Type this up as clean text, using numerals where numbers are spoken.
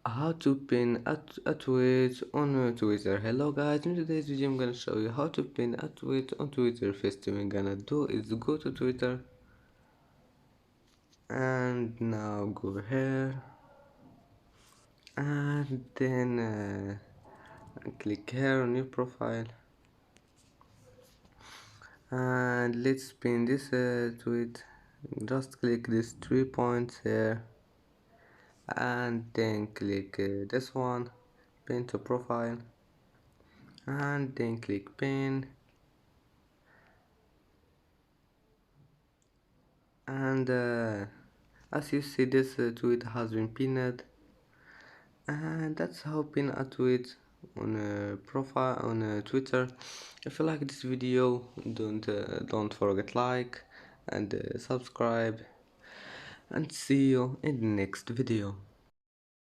How to pin a tweet on Twitter. Hello guys, in today's video I'm gonna show you how to pin a tweet on Twitter. First thing we're gonna do is go to Twitter and now go here and then click here on your profile and let's pin this tweet. Just click these 3 points here and then click this one, pin to profile, and then click pin, and as you see this tweet has been pinned, and that's how pin a tweet on a profile on Twitter. If you like this video, don't forget like and subscribe, and see you in the next video.